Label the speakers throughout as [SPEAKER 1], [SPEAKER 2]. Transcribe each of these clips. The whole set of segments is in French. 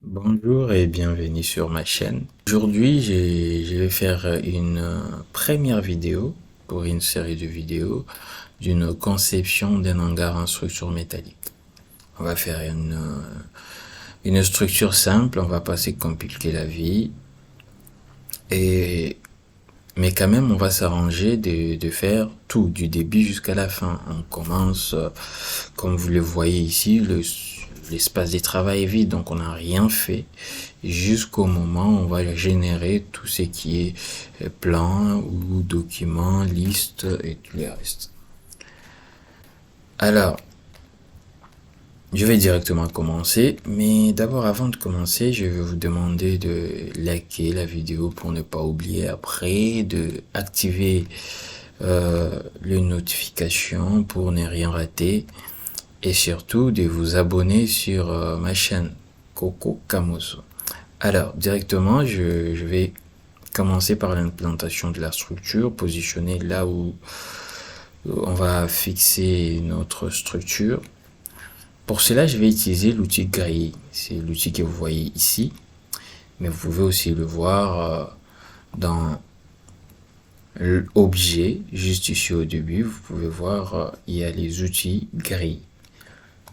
[SPEAKER 1] Bonjour et bienvenue sur ma chaîne. Aujourd'hui, je vais faire une première vidéo pour une série de vidéos d'une conception d'un hangar en structure métallique. On va faire une structure simple, on va pas se compliquer la vie. Mais quand même, on va s'arranger de faire tout, du début jusqu'à la fin. On commence, comme vous le voyez ici, l'espace de travail est vide, donc on n'a rien fait jusqu'au moment où on va générer tout ce qui est plan ou document, liste et tout le reste. Alors, je vais directement commencer, mais d'abord avant de commencer, je vais vous demander de liker la vidéo pour ne pas oublier après, de activer les notifications pour ne rien rater et surtout de vous abonner sur ma chaîne Coco Camoso. Alors, directement, je vais commencer par l'implantation de la structure, positionner là où on va fixer notre structure. Pour cela, je vais utiliser l'outil grille. C'est l'outil que vous voyez ici, mais vous pouvez aussi le voir dans l'objet, juste ici au début, vous pouvez voir, il y a les outils grille.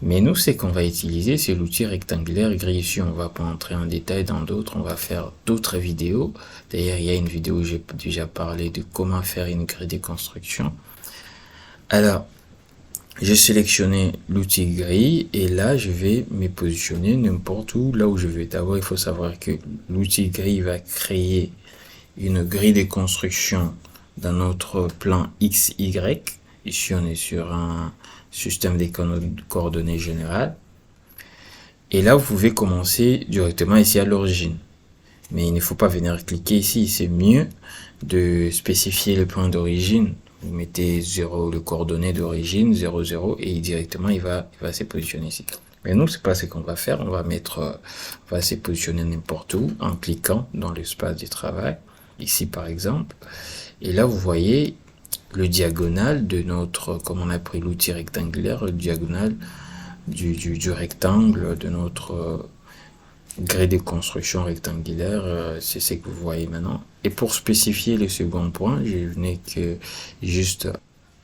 [SPEAKER 1] Mais nous, ce qu'on va utiliser, c'est l'outil rectangulaire grille. Ici, on va pas entrer en détail dans d'autres, on va faire d'autres vidéos. D'ailleurs, il y a une vidéo où j'ai déjà parlé de comment faire une grille de construction. Alors, j'ai sélectionné l'outil grille et là, je vais me positionner n'importe où, là où je veux. D'abord, il faut savoir que l'outil grille va créer une grille de construction dans notre plan XY. Ici, on est sur un système de coordonnées générales. Et là, vous pouvez commencer directement ici à l'origine. Mais il ne faut pas venir cliquer ici. C'est mieux de spécifier le point d'origine. Vous mettez 0, le coordonnées d'origine, 0, 0, et directement, il va se positionner ici. Mais nous, c'est pas ce qu'on va faire. On va se positionner n'importe où en cliquant dans l'espace du travail. Ici, par exemple. Et là, vous voyez le diagonal de notre, comme on a pris l'outil rectangulaire, le diagonal du rectangle de notre grille de construction rectangulaire, c'est ce que vous voyez maintenant. Et pour spécifier le second point, je n'ai que juste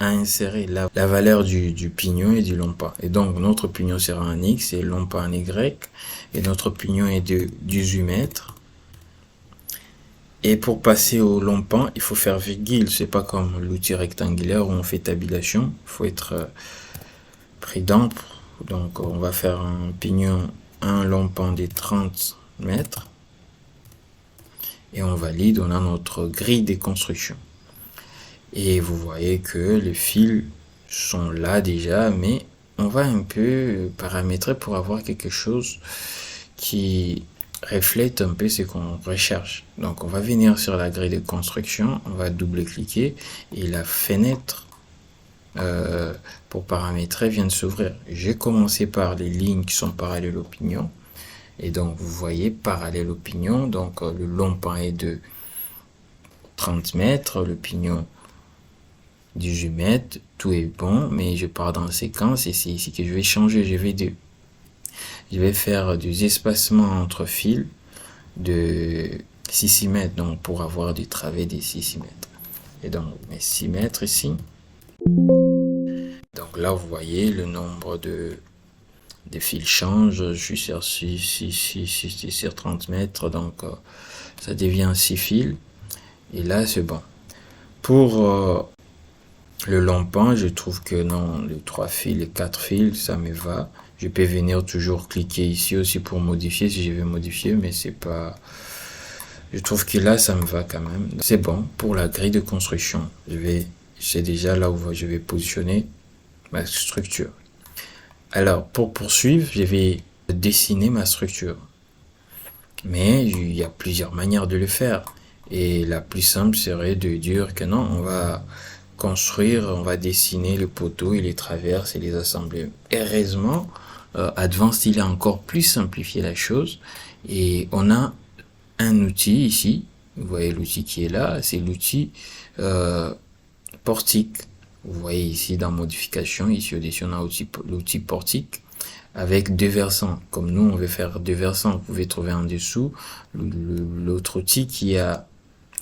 [SPEAKER 1] à insérer la valeur du pignon et du long pas. Et donc, notre pignon sera en X et long pas en Y. Et notre pignon est de 18 mètres. Et pour passer au long pan, il faut faire virgule. C'est pas comme l'outil rectangulaire où on fait tabulation. Il faut être prudent. Donc, on va faire un pignon, un long pan de 30 mètres. Et on valide, on a notre grille de construction. Et vous voyez que les fils sont là déjà, mais on va un peu paramétrer pour avoir quelque chose qui reflète un peu ce qu'on recherche. Donc on va venir sur la grille de construction, on va double-cliquer et la fenêtre pour paramétrer vient de s'ouvrir. J'ai commencé par les lignes qui sont parallèles au pignon. Et donc vous voyez parallèle au pignon, donc le long pan est de 30 mètres, le pignon 18 mètres, tout est bon, mais je pars dans la séquence et c'est ici que je vais changer, je vais faire des espacements entre fils de 6 mètres, donc pour avoir du travers des 6 mètres. Et donc, on met 6 mètres ici. Donc là, vous voyez, le nombre de fils change. Je suis sur 6 sur 30 mètres, donc ça devient 6 fils. Et là, c'est bon. Pour le long pan, je trouve que non, les 3 fils, les 4 fils, ça me va. Je peux venir toujours cliquer ici aussi pour modifier si je veux modifier, mais c'est pas... Je trouve que là, ça me va quand même. C'est bon pour la grille de construction. C'est déjà là où je vais positionner ma structure. Alors, pour poursuivre, je vais dessiner ma structure. Mais il y a plusieurs manières de le faire. Et la plus simple serait de dire que non, on va construire, on va dessiner le poteau et les traverses et les assembler. Heureusement, Advanced, il a encore plus simplifié la chose. Et on a un outil ici. Vous voyez l'outil qui est là, c'est l'outil portique. Vous voyez ici dans modification, ici au-dessus on a l'outil portique. avec deux versants. Comme nous, on veut faire deux versants. Vous pouvez trouver en dessous l'autre outil qui a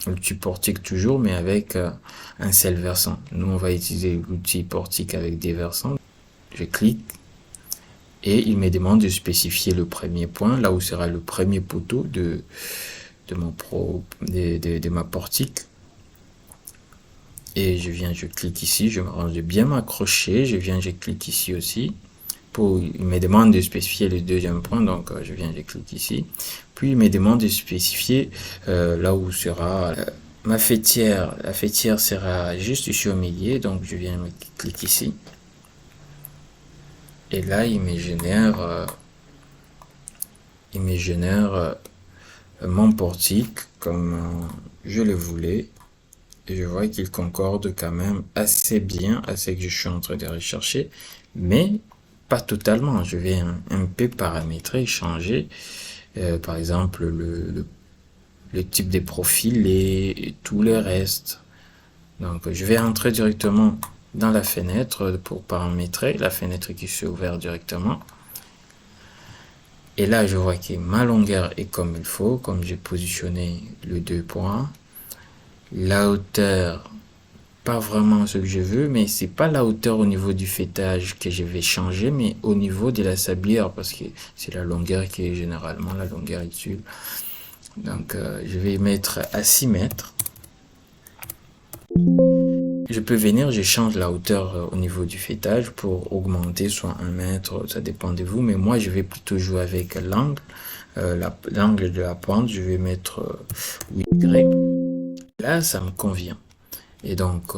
[SPEAKER 1] l'outil portique toujours, mais avec un seul versant. Nous, on va utiliser l'outil portique avec des versants. Je clique et il me demande de spécifier le premier point, là où sera le premier poteau de ma portique. Et je clique ici, je me rends de bien m'accrocher, je clique ici aussi. Il me demande de spécifier le deuxième point, donc je clique ici. Puis il me demande de spécifier là où sera ma fêtière. La fêtière sera juste ici au milieu, donc je clique ici. Et là, il me génère mon portique comme je le voulais. Et je vois qu'il concorde quand même assez bien à ce que je suis en train de rechercher, mais pas totalement. Je vais un peu paramétrer, changer, par exemple le type de profil et tout le reste. Donc je vais entrer directement dans la fenêtre pour paramétrer, la fenêtre qui s'est ouverte directement. Et là, je vois que ma longueur est comme il faut, comme j'ai positionné les deux points. La hauteur, pas vraiment ce que je veux, mais c'est pas la hauteur au niveau du fêtage que je vais changer, mais au niveau de la sablière, parce que c'est la longueur qui est généralement la longueur utile. Donc, je vais mettre à 6 mètres. Je peux venir, je change la hauteur au niveau du fêtage pour augmenter soit 1 mètre, ça dépend de vous, mais moi je vais plutôt jouer avec l'angle, l'angle de la pointe, je vais mettre 8 degrés. Là, ça me convient. Et donc,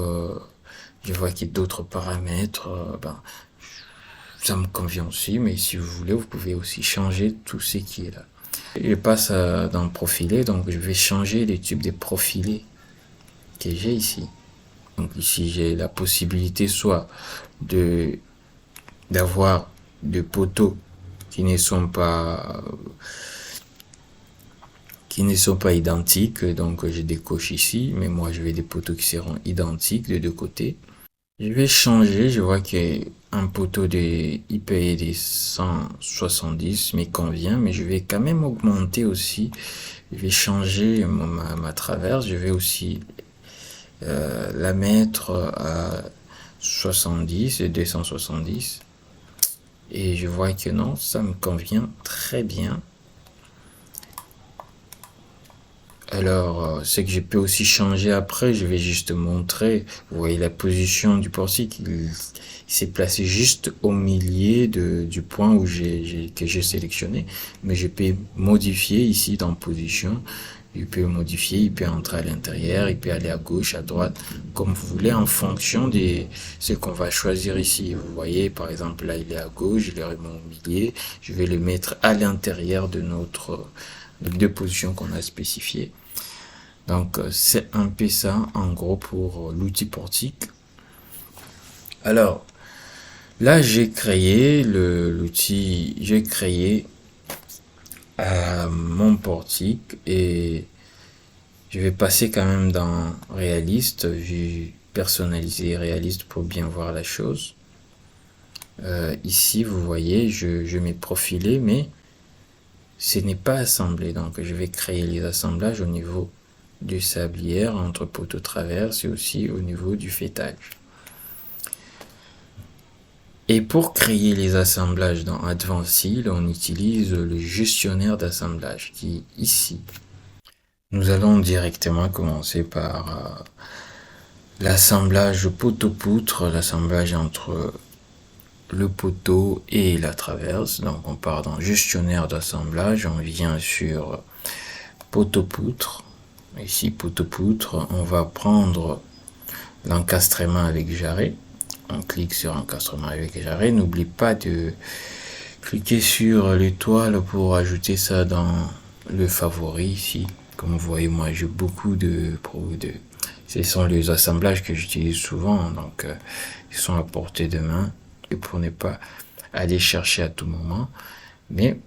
[SPEAKER 1] je vois qu'il y a d'autres paramètres, ça me convient aussi, mais si vous voulez, vous pouvez aussi changer tout ce qui est là. Je passe dans profiler, donc je vais changer les types de profilés que j'ai ici. Donc ici, j'ai la possibilité soit d'avoir des poteaux qui ne sont pas identiques, donc je décoche ici, mais moi je vais des poteaux qui seront identiques de deux côtés. Je vais changer, je vois qu'un poteau de IPE des 170 me convient, mais je vais quand même augmenter aussi. Je vais changer ma traverse, je vais aussi la mettre à 70 et 270. Et je vois que non, ça me convient très bien. Alors, ce que je peux aussi changer après, je vais juste montrer, vous voyez la position du portique, il s'est placé juste au milieu du point où que j'ai sélectionné, mais je peux modifier ici dans position, il peut modifier, il peut entrer à l'intérieur, il peut aller à gauche, à droite, comme vous voulez, en fonction de ce qu'on va choisir ici. Vous voyez, par exemple, là, il est à gauche, il est au milieu, je vais le mettre à l'intérieur de les deux positions qu'on a spécifiées. Donc, c'est un peu ça, en gros, pour l'outil portique. Alors, là, j'ai créé mon portique et je vais passer quand même dans réaliste, vue personnalisée réaliste pour bien voir la chose. Ici, vous voyez, je m'ai profilé, mais ce n'est pas assemblé. Donc, je vais créer les assemblages au niveau du sablière, entre poteaux traverses et aussi au niveau du fêtage. Et pour créer les assemblages dans Advanced, on utilise le gestionnaire d'assemblage qui est ici. Nous allons directement commencer par l'assemblage poteau-poutre, l'assemblage entre le poteau et la traverse. Donc on part dans gestionnaire d'assemblage, on vient sur poteau-poutre. Ici poteau-poutre, on va prendre l'encastrement avec jarret. On clique sur encastrement avec jarret. N'oublie pas de cliquer sur l'étoile pour ajouter ça dans le favori ici. Comme vous voyez, moi j'ai beaucoup ce sont les assemblages que j'utilise souvent, donc ils sont à portée de main et pour ne pas aller chercher à tout moment. Mais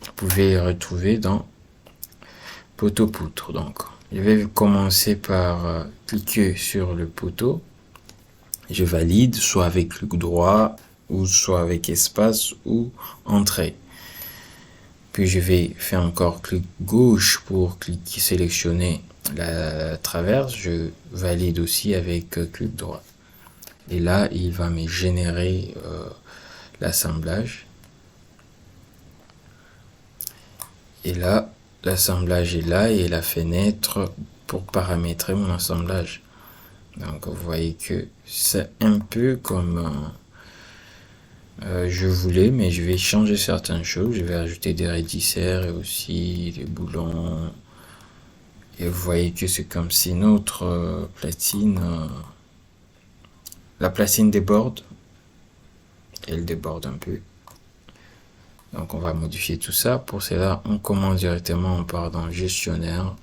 [SPEAKER 1] vous pouvez les retrouver dans poteau-poutre. Donc, je vais commencer par cliquer sur le poteau. Je valide, soit avec clic droit, ou soit avec espace ou entrée. Puis je vais faire encore clic gauche pour sélectionner la traverse. Je valide aussi avec clic droit. Et là, il va me générer l'assemblage. Et là, l'assemblage est là et la fenêtre pour paramétrer mon assemblage. Donc vous voyez que c'est un peu comme je voulais, mais je vais changer certaines choses. Je vais ajouter des raidisseurs et aussi des boulons. Et vous voyez que c'est comme si notre platine, la platine déborde. Elle déborde un peu. Donc on va modifier tout ça. Pour cela, on commence directement, on part dans gestionnaire.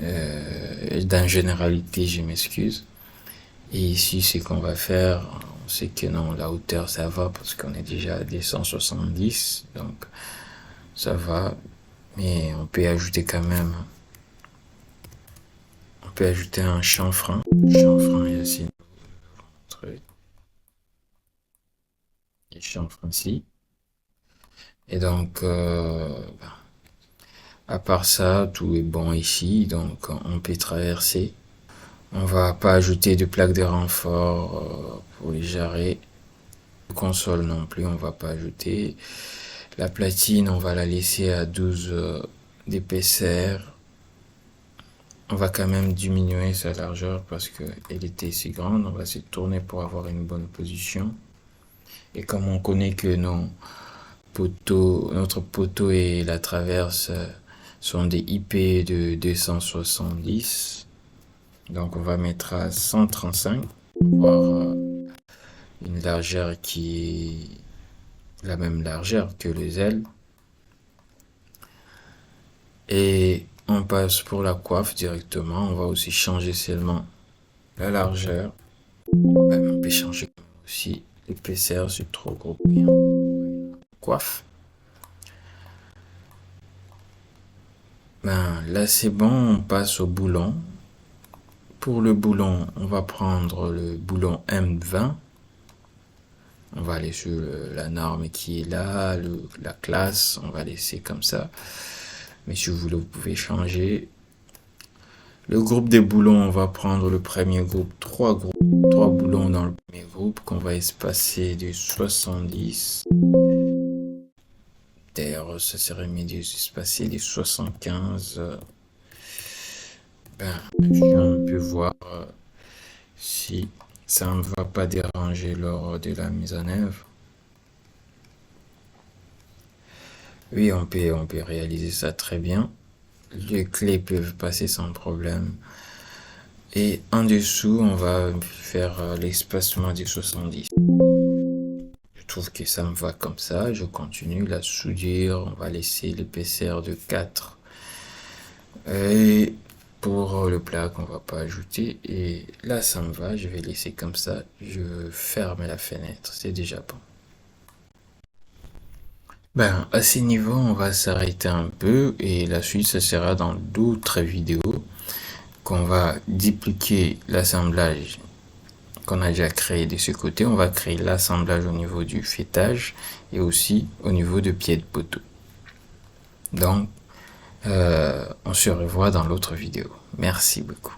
[SPEAKER 1] Dans généralité, je m'excuse. Et ici, c'est qu'on va faire, on sait que non, la hauteur ça va parce qu'on est déjà à 270, donc ça va. Mais on peut ajouter quand même, on peut ajouter un chanfrein. Chanfrein ici, et chanfrein ici. Et donc, à part ça, tout est bon ici, donc on peut traverser. On va pas ajouter de plaque de renfort pour les jarrets. Console non plus, on va pas ajouter. La platine, on va la laisser à 12 d'épaisseur. On va quand même diminuer sa largeur parce qu'elle était si grande. On va se tourner pour avoir une bonne position. Et comme on connaît que notre poteau et la traverse sont des IP de 270, donc on va mettre à 135 pour avoir une largeur qui est la même largeur que les ailes. Et on passe pour la coiffe directement. On va aussi changer seulement la largeur. On peut changer aussi l'épaisseur, c'est trop gros. Coiffe. Là c'est bon, on passe au boulon. Pour le boulon, on va prendre le boulon M20. On va aller sur la norme qui est là, la classe, on va laisser comme ça. Mais si vous voulez, vous pouvez changer. Le groupe des boulons, on va prendre le premier groupe, 3 boulons dans le premier groupe qu'on va espacer de 70. D'ailleurs, ça serait mieux d'espacer de 75. On peut voir si ça ne va pas déranger lors de la mise en œuvre. Oui, on peut réaliser ça très bien. Les clés peuvent passer sans problème. Et en dessous, on va faire l'espacement des 70. Je trouve que ça me va comme ça. Je continue la soudure. On va laisser l'épaisseur de 4. Et pour le plaque, on va pas ajouter. Et là, ça me va. Je vais laisser comme ça. Je ferme la fenêtre. C'est déjà bon. À ce niveau, on va s'arrêter un peu et la suite, ça sera dans d'autres vidéos qu'on va dupliquer l'assemblage qu'on a déjà créé de ce côté. On va créer l'assemblage au niveau du fêtage et aussi au niveau de pied de poteau. Donc, on se revoit dans l'autre vidéo. Merci beaucoup.